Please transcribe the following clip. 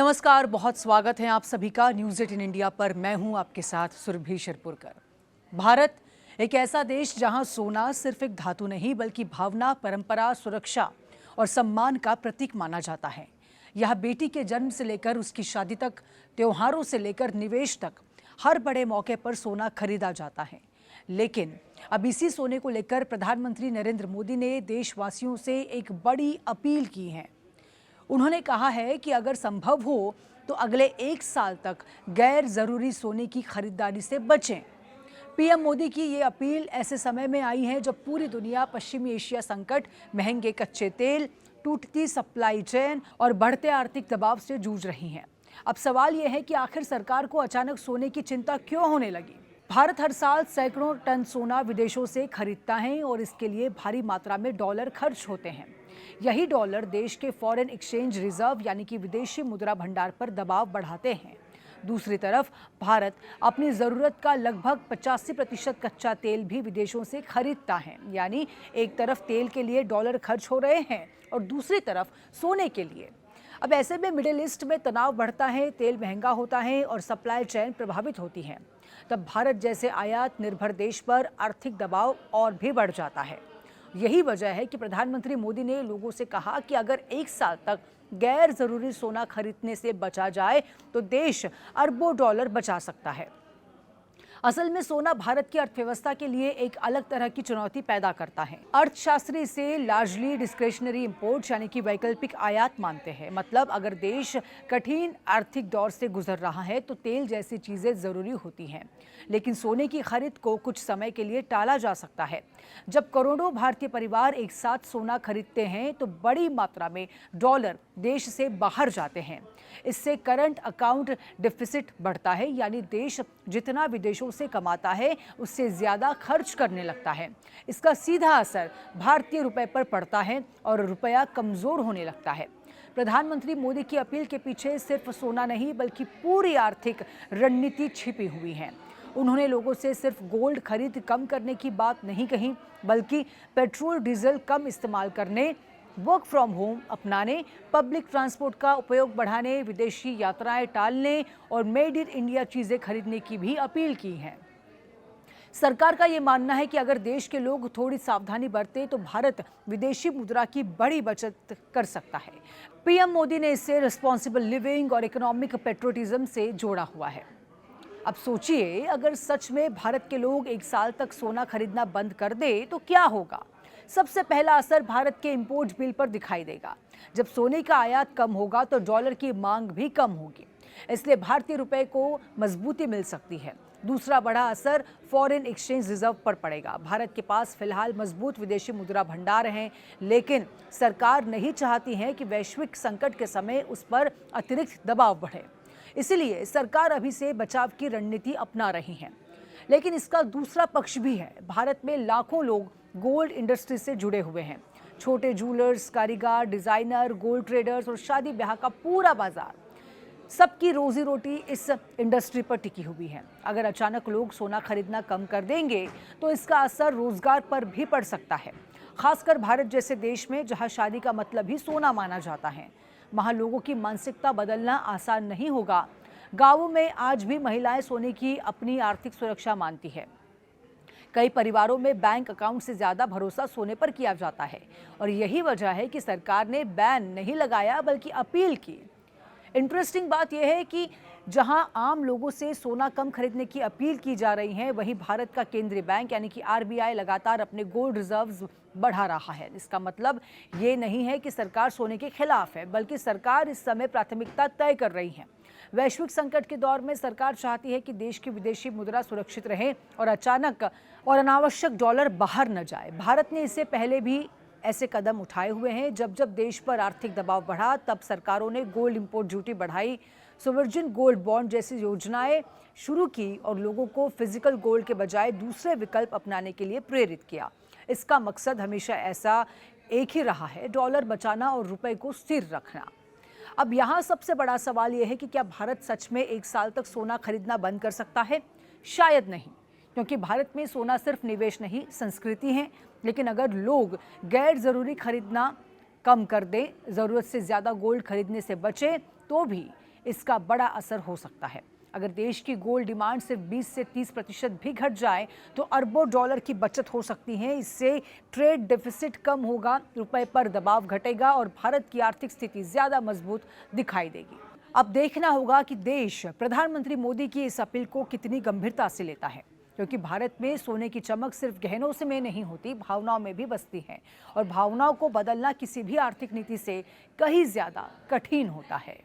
नमस्कार, बहुत स्वागत है आप सभी का न्यूज़ 18 इंडिया पर। मैं हूं आपके साथ सुरभि शिरपुरकर। भारत एक ऐसा देश जहां सोना सिर्फ एक धातु नहीं बल्कि भावना, परंपरा, सुरक्षा और सम्मान का प्रतीक माना जाता है। यह बेटी के जन्म से लेकर उसकी शादी तक, त्योहारों से लेकर निवेश तक हर बड़े मौके पर सोना खरीदा जाता है। लेकिन अब इसी सोने को लेकर प्रधानमंत्री नरेंद्र मोदी ने देशवासियों से एक बड़ी अपील की है। उन्होंने कहा है कि अगर संभव हो तो अगले 1 साल तक गैर जरूरी सोने की खरीदारी से बचें। पीएम मोदी की ये अपील ऐसे समय में आई है जब पूरी दुनिया पश्चिमी एशिया संकट, महंगे कच्चे तेल, टूटती सप्लाई चेन और बढ़ते आर्थिक दबाव से जूझ रही है। अब सवाल यह है कि आखिर सरकार को अचानक सोने की चिंता क्यों होने लगी। भारत हर साल सैकड़ों टन सोना विदेशों से खरीदता है और इसके लिए भारी मात्रा में डॉलर खर्च होते हैं। यही डॉलर देश के फॉरेन एक्सचेंज रिजर्व यानी कि विदेशी मुद्रा भंडार पर दबाव बढ़ाते हैं। दूसरी तरफ भारत अपनी ज़रूरत का लगभग 85% कच्चा तेल भी विदेशों से खरीदता है। यानी एक तरफ तेल के लिए डॉलर खर्च हो रहे हैं और दूसरी तरफ सोने के लिए। अब ऐसे में मिडिल ईस्ट में तनाव बढ़ता है, तेल महंगा होता है और सप्लाई चेन प्रभावित होती है। तब भारत जैसे आयात निर्भर देश पर आर्थिक दबाव और भी बढ़ जाता है। यही वजह है कि प्रधानमंत्री मोदी ने लोगों से कहा कि अगर 1 साल तक गैर जरूरी सोना खरीदने से बचा जाए तो देश अरबों डॉलर बचा सकता है। असल में सोना भारत की अर्थव्यवस्था के लिए एक अलग तरह की चुनौती पैदा करता है। अर्थशास्त्री इसे लार्जली डिस्क्रेशनरी इंपोर्ट यानी कि वैकल्पिक आयात मानते हैं। मतलब अगर देश कठिन आर्थिक दौर से गुजर रहा है तो तेल जैसी चीजें जरूरी होती हैं, लेकिन सोने की खरीद को कुछ समय के लिए टाला जा सकता है। जब करोड़ों भारतीय परिवार एक साथ सोना खरीदते हैं तो बड़ी मात्रा में डॉलर देश से बाहर जाते हैं। इससे करंट अकाउंट डिफिसिट बढ़ता है, यानी देश जितना विदेशों से कमाता है उससे ज्यादा खर्च करने लगता है। इसका सीधा असर भारतीय रुपए पर पड़ता है और रुपया कमजोर होने लगता है। प्रधानमंत्री मोदी की अपील के पीछे सिर्फ सोना नहीं बल्कि पूरी आर्थिक रणनीति छिपी हुई है। उन्होंने लोगों से सिर्फ गोल्ड खरीद कम करने की बात नहीं कही, बल्कि पेट्रोल डीजल कम इस्तेमाल करने, वर्क फ्रॉम होम अपनाने, पब्लिक ट्रांसपोर्ट का उपयोग बढ़ाने, विदेशी यात्राएं टालने और मेड इन इंडिया चीजें खरीदने की भी अपील की है। सरकार का ये मानना है कि अगर देश के लोग थोड़ी सावधानी बरतें तो भारत विदेशी मुद्रा की बड़ी बचत कर सकता है। पीएम मोदी ने इसे रिस्पॉन्सिबल लिविंग और इकोनॉमिक पेट्रोटिज्म से जोड़ा हुआ है। अब सोचिए, अगर सच में भारत के लोग 1 साल तक सोना खरीदना बंद कर दे तो क्या होगा। सबसे पहला असर भारत के इंपोर्ट बिल पर दिखाई देगा। जब सोने का आयात कम होगा तो डॉलर की मांग भी कम होगी, इसलिए भारतीय रुपए को मजबूती मिल सकती है। दूसरा बड़ा असर फॉरेन एक्सचेंज रिजर्व पर पड़ेगा। भारत के पास फिलहाल मजबूत विदेशी मुद्रा भंडार हैं, लेकिन सरकार नहीं चाहती है कि वैश्विक संकट के समय उस पर अतिरिक्त दबाव बढ़े। इसलिए सरकार अभी से बचाव की रणनीति अपना रही है। लेकिन इसका दूसरा पक्ष भी है। भारत में लाखों लोग गोल्ड इंडस्ट्री से जुड़े हुए हैं। छोटे जूलर्स, कारीगर, डिजाइनर, गोल्ड ट्रेडर्स और शादी ब्याह का पूरा बाजार, सबकी रोजी रोटी इस इंडस्ट्री पर टिकी हुई है। अगर अचानक लोग सोना खरीदना कम कर देंगे तो इसका असर रोजगार पर भी पड़ सकता है, खासकर भारत जैसे देश में जहां शादी का मतलब ही सोना माना जाता है। वहां लोगों की मानसिकता बदलना आसान नहीं होगा। गांवों में आज भी महिलाएं सोने की अपनी आर्थिक सुरक्षा मानती है। कई परिवारों में बैंक अकाउंट से ज्यादा भरोसा सोने पर किया जाता है और यही वजह है कि सरकार ने बैन नहीं लगाया बल्कि अपील की। इंटरेस्टिंग बात यह है कि जहां आम लोगों से सोना कम खरीदने की अपील की जा रही है, वहीं भारत का केंद्रीय बैंक यानी कि आरबीआई लगातार अपने गोल्ड रिजर्व्स बढ़ा रहा है। इसका मतलब ये नहीं है कि सरकार सोने के खिलाफ है, बल्कि सरकार इस समय प्राथमिकता तय कर रही है। वैश्विक संकट के दौर में सरकार चाहती है कि देश की विदेशी मुद्रा सुरक्षित रहे और अचानक और अनावश्यक डॉलर बाहर न जाए। भारत ने इससे पहले भी ऐसे कदम उठाए हुए हैं। जब जब देश पर आर्थिक दबाव बढ़ा तब सरकारों ने गोल्ड इंपोर्ट ड्यूटी बढ़ाई, सोवरिन गोल्ड बॉन्ड जैसी योजनाएं शुरू की और लोगों को फिजिकल गोल्ड के बजाय दूसरे विकल्प अपनाने के लिए प्रेरित किया। इसका मकसद हमेशा ऐसा एक ही रहा है, डॉलर बचाना और रुपए को स्थिर रखना। अब यहाँ सबसे बड़ा सवाल यह है कि क्या भारत सच में 1 साल तक सोना खरीदना बंद कर सकता है? शायद नहीं, क्योंकि भारत में सोना सिर्फ निवेश नहीं, संस्कृति है। लेकिन अगर लोग गैर जरूरी खरीदना कम कर दें, जरूरत से ज्यादा गोल्ड खरीदने से बचें, तो भी इसका बड़ा असर हो सकता है। अगर देश की गोल्ड डिमांड सिर्फ 20 से 30% भी घट जाए तो अरबों डॉलर की बचत हो सकती है। इससे ट्रेड डेफिसिट कम होगा, रुपए पर दबाव घटेगा और भारत की आर्थिक स्थिति ज्यादा मजबूत दिखाई देगी। अब देखना होगा कि देश प्रधानमंत्री मोदी की इस अपील को कितनी गंभीरता से लेता है, क्योंकि भारत में सोने की चमक सिर्फ गहनों से में नहीं होती, भावनाओं में भी बसती है और भावनाओं को बदलना किसी भी आर्थिक नीति से कहीं ज्यादा कठिन होता है।